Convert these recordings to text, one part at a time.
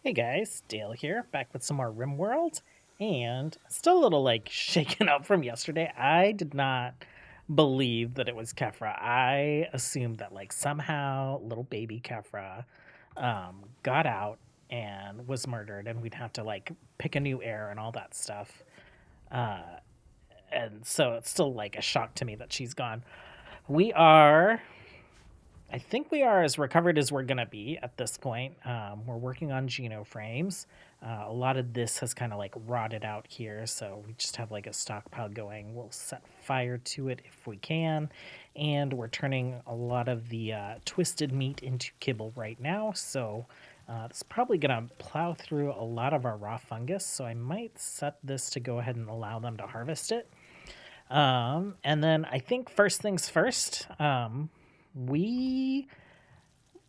Hey guys, Dale here, back with some more RimWorld, and still a little like shaken up from yesterday. I did not believe that it was Kefra. I assumed that like somehow little baby Kefra got out and was murdered, and we'd have to like pick a new heir and all that stuff. Uh, and so it's still like a shock to me that she's gone. We are I think we are as recovered as we're going to be at this point. We're working on Geno frames. A lot of this has kind of like rotted out here, so we just have like a stockpile going. We'll set fire to it if we can, and we're turning a lot of the twisted meat into kibble right now, so it's probably going to plow through a lot of our raw fungus, so I might set this to go ahead and allow them to harvest it. And then I think first things first, we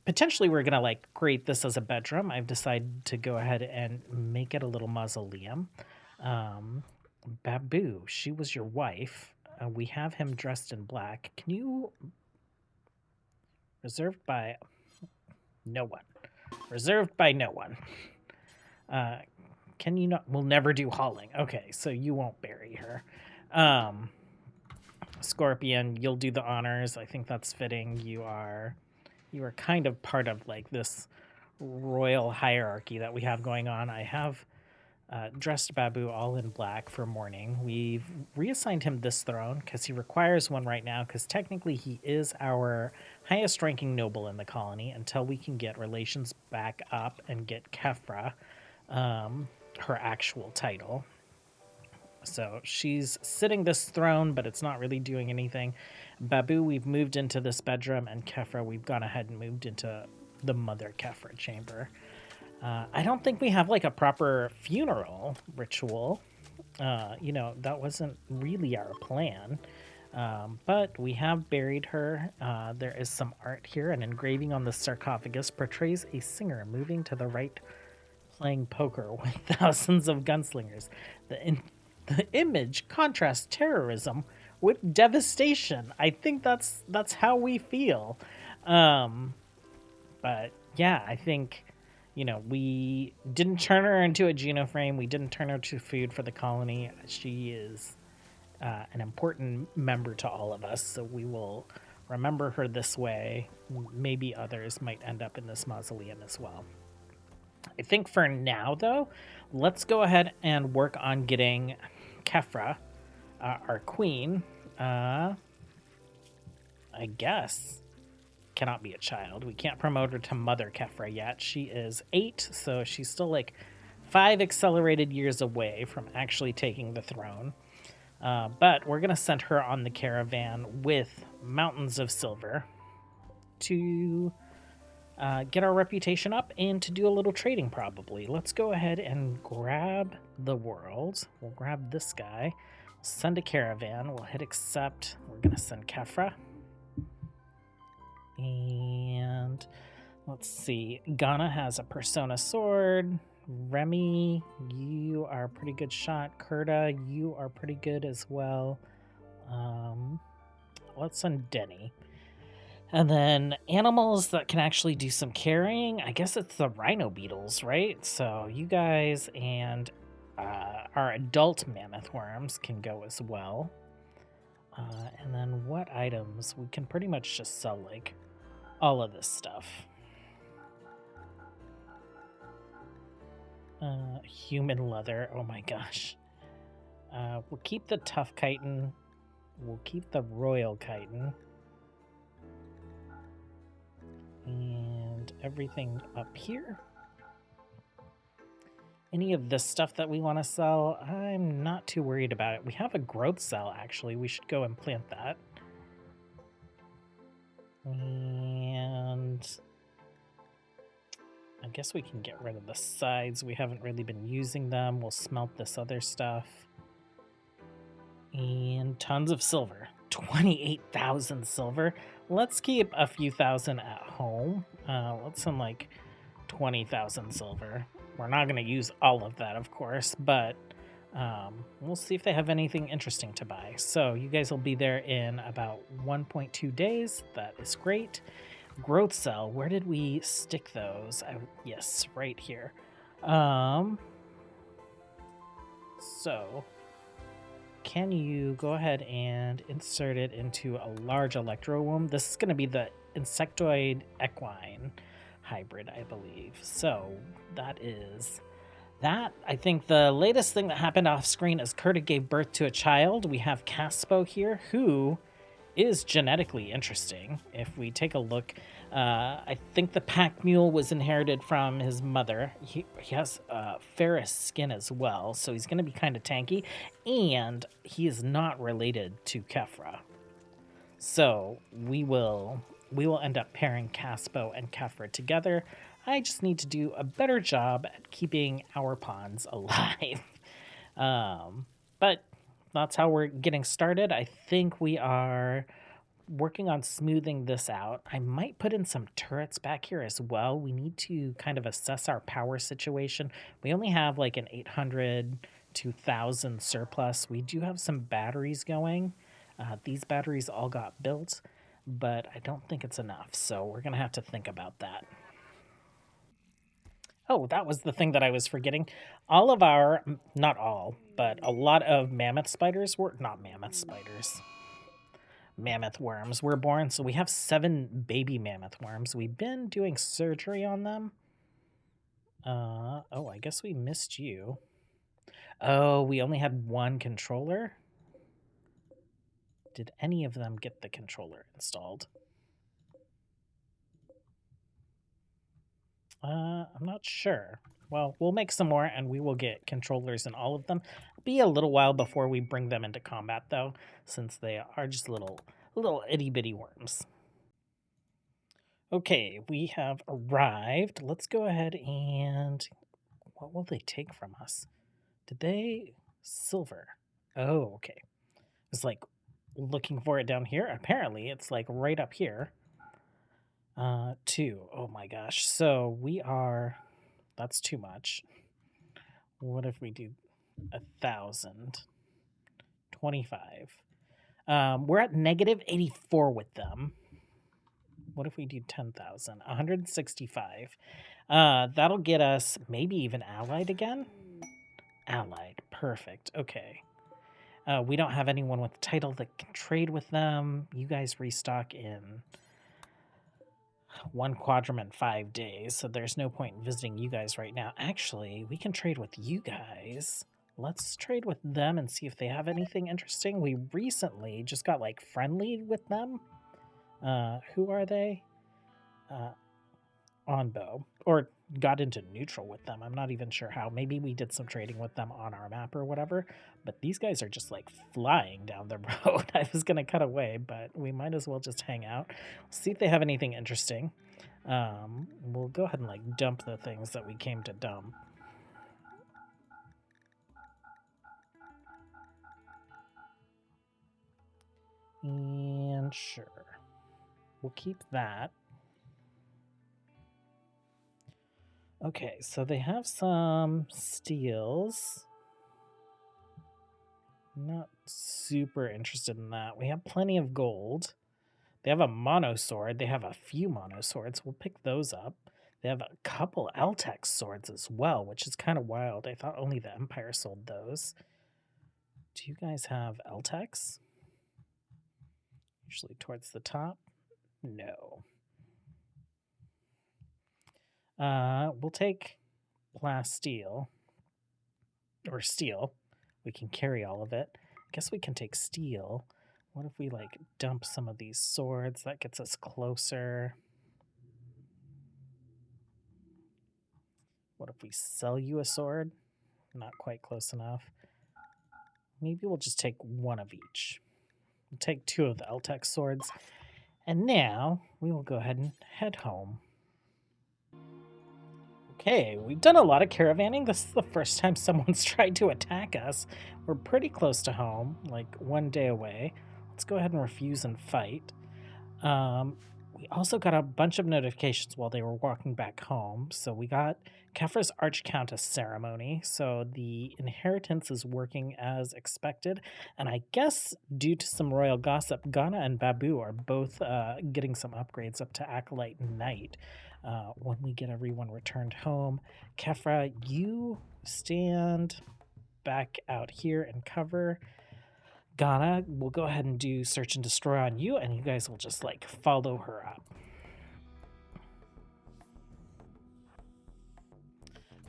potentially we're gonna like create this as a bedroom. I've decided to go ahead and make it a little mausoleum. Um, Babu, she was your wife. We have him dressed in black. Can you reserved by no one? Reserved by no one. Uh, can you not? We'll never do hauling. Okay, so you won't bury her. Um, Scorpion, you'll do the honors. I think that's fitting. You are kind of part of like this royal hierarchy that we have going on. I have dressed Babu all in black for mourning. We've reassigned him this throne because he requires one right now, because technically he is our highest ranking noble in the colony until we can get relations back up and get Kefra her actual title. So she's sitting this throne, but it's not really doing anything. Babu, we've moved into this bedroom, and Kefra, we've gone ahead and moved into the Mother Kefra chamber. I don't think we have like a proper funeral ritual. That wasn't really our plan. But we have buried her. There is some art here. An engraving on the sarcophagus portrays a singer moving to the right, playing poker with thousands of gunslingers. The image contrasts terrorism with devastation. I think that's how we feel. Um, but yeah, I think we didn't turn her into a genoframe. We didn't turn her to food for the colony. She is an important member to all of us, so we will remember her this way. Maybe others might end up in this mausoleum as well. I think for now, though, let's go ahead and work on getting Kefra, our queen. I guess cannot be a child. We can't promote her to Mother Kefra yet. She is 8, so she's still like 5 accelerated years away from actually taking the throne. But we're going to send her on the caravan with mountains of silver to get our reputation up and to do a little trading probably. Let's go ahead and grab the world. We'll grab this guy, send a caravan, we'll hit accept. We're going to send Kefra. And let's see. Ghana has a Persona sword. Remy, you are a pretty good shot. Kurta, you are pretty good as well. Let's send Denny. And then animals that can actually do some carrying. I guess it's the rhino beetles, right? So you guys and our adult mammoth worms can go as well. And then what items? We can pretty much just sell like all of this stuff. Human leather. Oh my gosh. We'll keep the tough chitin. We'll keep the royal chitin. And everything up here. Any of this stuff that we want to sell, I'm not too worried about it. We have a growth cell, actually. We should go and plant that. And I guess we can get rid of the sides. We haven't really been using them. We'll smelt this other stuff. And tons of silver. 28,000 silver. Let's keep a few thousand at home. Let's send like 20,000 silver. We're not going to use all of that, of course, but we'll see if they have anything interesting to buy. So you guys will be there in about 1.2 days. That is great. Growth cell, where did we stick those? Yes, right here. Um, so can you go ahead and insert it into a large electro womb? This is going to be the insectoid equine hybrid, I believe. So that is that. I think the latest thing that happened off screen is Curta gave birth to a child. We have Caspo here, who is genetically interesting. If we take a look, I think the pack mule was inherited from his mother. He has ferrous skin as well, so he's going to be kind of tanky, and he is not related to Kefra. So we will end up pairing Caspo and Kefra together. I just need to do a better job at keeping our pawns alive. But that's how we're getting started. I think we are working on smoothing this out. I might put in some turrets back here as well. We need to kind of assess our power situation. We only have like an 800 to 1,000 surplus. We do have some batteries going. These batteries all got built, but I don't think it's enough. So we're going to have to think about that. Oh, that was the thing that I was forgetting. All of our, not all, but a lot of mammoth spiders were not mammoth spiders. Mammoth worms were born. So we have 7 baby mammoth worms. We've been doing surgery on them. Oh, I guess we missed you. Oh, we only had one controller. Did any of them get the controller installed? I'm not sure. Well, we'll make some more and we will get controllers in all of them. It'll be a little while before we bring them into combat though, since they are just little itty bitty worms. Okay, we have arrived. Let's go ahead and what will they take from us? Did they silver? Oh, okay. It's like looking for it down here. Apparently, it's like right up here. 2. Oh my gosh. So we are. That's too much. What if we do 1,000? 25. We're at negative 84 with them. What if we do 10,000? 165. That'll get us maybe even allied again. Allied. Perfect. Okay. We don't have anyone with title that can trade with them. You guys restock in 1 quadrant 5 days, so there's no point in visiting you guys right now. Actually, we can trade with you guys. Let's trade with them and see if they have anything interesting. We recently just got like friendly with them. Who are they? Onbo, or got into neutral with them. I'm not even sure how. Maybe we did some trading with them on our map or whatever. But these guys are just like flying down the road. I was gonna cut away, but we might as well just hang out. See if they have anything interesting. We'll go ahead and like dump the things that we came to dump. And sure, we'll keep that. Okay, so they have some steels. Not super interested in that. We have plenty of gold. They have a mono sword. They have a few mono swords. We'll pick those up. They have a couple Eltex swords as well, which is kind of wild. I thought only the Empire sold those. Do you guys have Eltex? Usually towards the top? No. We'll take plasteel. Or steel. We can carry all of it. I guess we can take steel. What if we like dump some of these swords? That gets us closer. What if we sell you a sword? Not quite close enough. Maybe we'll just take one of each. We'll take 2 of the Eltex swords. And now we will go ahead and head home. Okay, we've done a lot of caravanning. This is the first time someone's tried to attack us. We're pretty close to home, like 1 day away. Let's go ahead and refuse and fight. We also got a bunch of notifications while they were walking back home. So we got Kefra's Archcountess ceremony. So the inheritance is working as expected. And I guess due to some royal gossip, Ghana and Babu are both getting some upgrades up to Acolyte Knight. when we get everyone returned home. Kefra, you stand back out here and cover. Ghana, we'll go ahead and do search and destroy on you, and you guys will just like follow her up.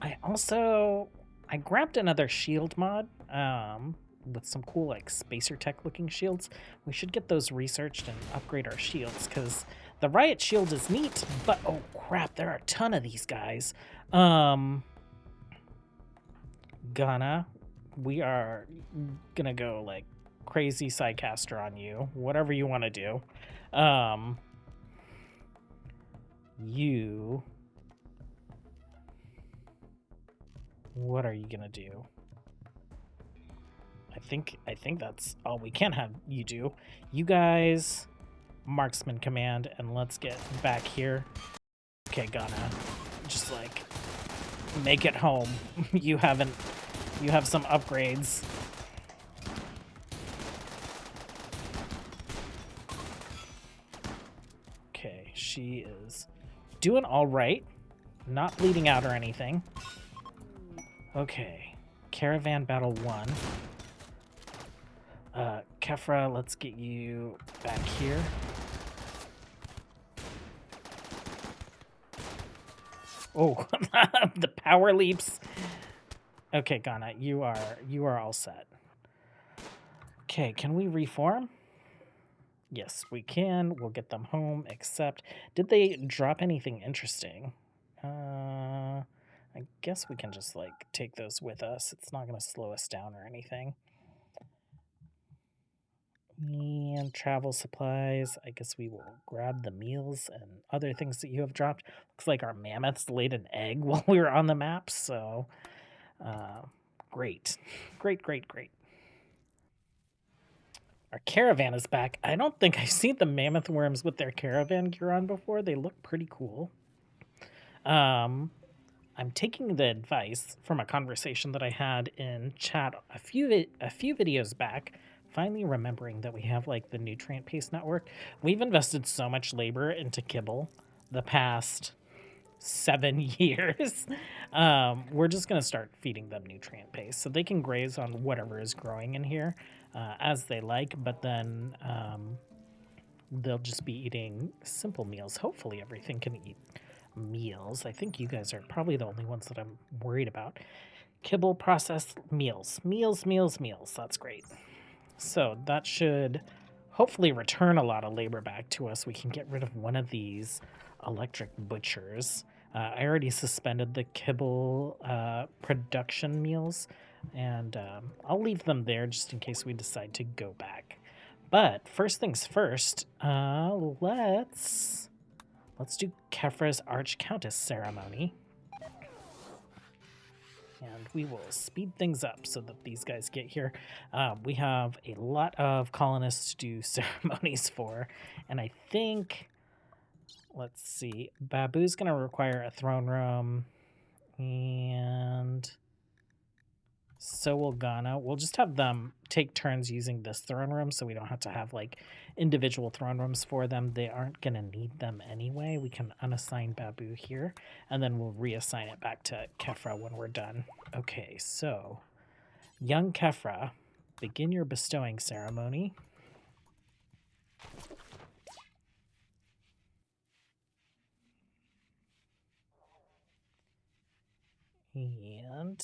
I grabbed another shield mod with some cool like spacer tech looking shields. We should get those researched and upgrade our shields because the riot shield is neat, but oh crap, there are a ton of these guys. Ghana, we are gonna go like crazy sidecaster on you, whatever you want to do. What are you gonna do? I think that's all we can have you do. You guys, marksman command, and let's get back here. Okay, Ghana, just like make it home. You have some upgrades. Okay, she is doing all right, not bleeding out or anything. Okay, Caravan Battle 1. Kefra, let's get you back here. Oh, the power leaps. Okay, Ghana, you are all set. Okay, can we reform? Yes, we can. We'll get them home, except... Did they drop anything interesting? I guess we can just, like, take those with us. It's not going to slow us down or anything. And travel supplies. I guess we will grab the meals and other things that you have dropped. Looks like our mammoths laid an egg while we were on the map, so... great. Great. Our caravan is back. I don't think I've seen the mammoth worms with their caravan gear on before. They look pretty cool. I'm taking the advice from a conversation that I had in chat a few videos back, finally remembering that we have like the nutrient paste network. We've invested so much labor into kibble the past 7 years. We're just going to start feeding them nutrient paste so they can graze on whatever is growing in here as they like, but then they'll just be eating simple meals. Hopefully everything can eat meals. I think you guys are probably the only ones that I'm worried about. Kibble, processed meals. Meals. That's great. So that should hopefully return a lot of labor back to us. We can get rid of one of these electric butchers. I already suspended the kibble production meals, and I'll leave them there just in case we decide to go back. But first things first, let's do Kefra's Archcountess ceremony. And we will speed things up so that these guys get here. We have a lot of colonists to do ceremonies for, and I think... Let's see. Babu's going to require a throne room, and so will Ghana. We'll just have them take turns using this throne room so we don't have to have like individual throne rooms for them. They aren't going to need them anyway. We can unassign Babu here, and then we'll reassign it back to Kefra when we're done. Okay, so young Kefra, begin your bestowing ceremony. And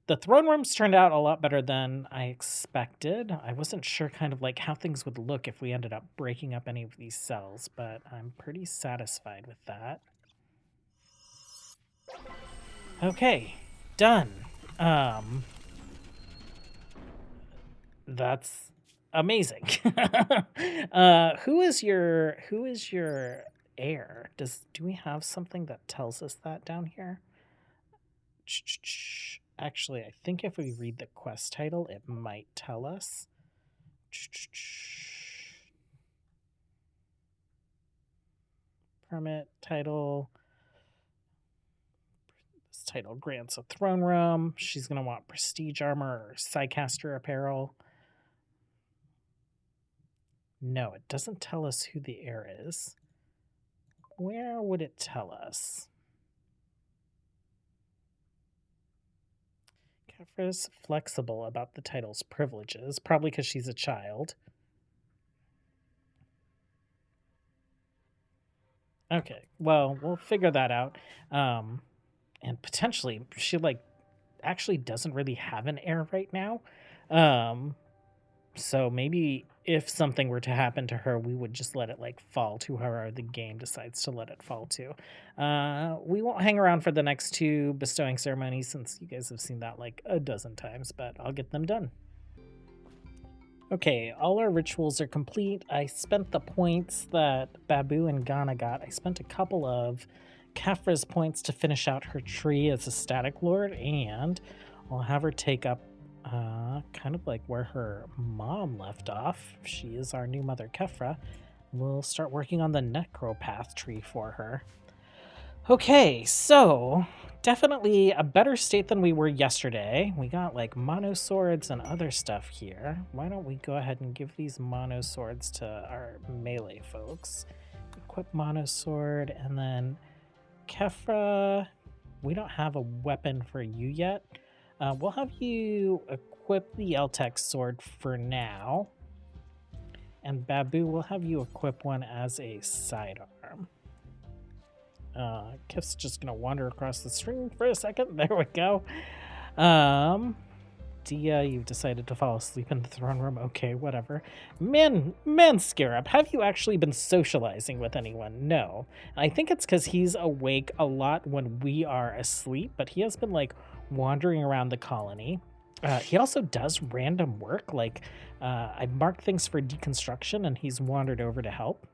the throne rooms turned out a lot better than I expected. I wasn't sure kind of like how things would look if we ended up breaking up any of these cells, but I'm pretty satisfied with that. Okay, done. That's amazing. Who is your heir? Do we have something that tells us that down here? Actually, I think if we read the quest title, it might tell us. Permit title. This title grants a throne room. She's going to want prestige armor or Psycaster apparel. No, it doesn't tell us who the heir is. Where would it tell us? Kefra's flexible about the title's privileges, probably because she's a child. Okay, well, we'll figure that out. And potentially, she, like, actually doesn't really have an heir right now. So maybe if something were to happen to her, we would just let it, like, fall to whoever the game decides to let it fall to. We won't hang around for the next 2 bestowing ceremonies since you guys have seen that, like, a dozen times, but I'll get them done. Okay, all our rituals are complete. I spent the points that Babu and Ghana got. I spent a couple of Kefra's points to finish out her tree as a static lord, and I'll have her take up kind of like where her mom left off. She is our new mother, Kefra. We'll start working on the necropath tree for her. Okay, so definitely a better state than we were yesterday. We got like mono swords and other stuff here. Why don't we go ahead and give these mono swords to our melee folks? Equip mono sword, and then Kefra, we don't have a weapon for you yet. We'll have you equip the Eltec sword for now. And Babu, we'll have you equip one as a sidearm. Kif's just gonna wander across the screen for a second. There we go. Dia, you've decided to fall asleep in the throne room. Okay, whatever. Man, Scarab, have you actually been socializing with anyone? No. I think it's because he's awake a lot when we are asleep, but he has been, like, wandering around the colony. He also does random work. Like, I marked things for deconstruction, and he's wandered over to help.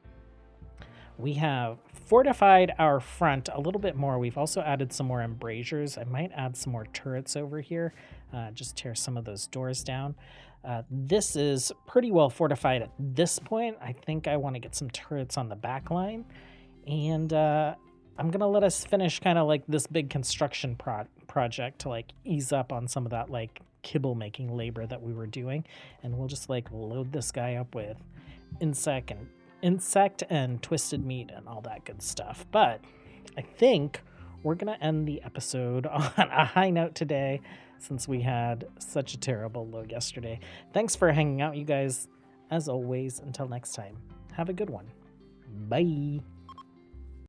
We have fortified our front a little bit more. We've also added some more embrasures. I might add some more turrets over here. Just tear some of those doors down. This is pretty well fortified at this point. I think I want to get some turrets on the back line. And I'm going to let us finish kind of like this big construction project to like ease up on some of that like kibble making labor that we were doing. And we'll just like load this guy up with insect and twisted meat and all that good stuff. But I think we're going to end the episode on a high note today since we had such a terrible low yesterday. Thanks for hanging out, you guys. As always, until next time, have a good one. Bye.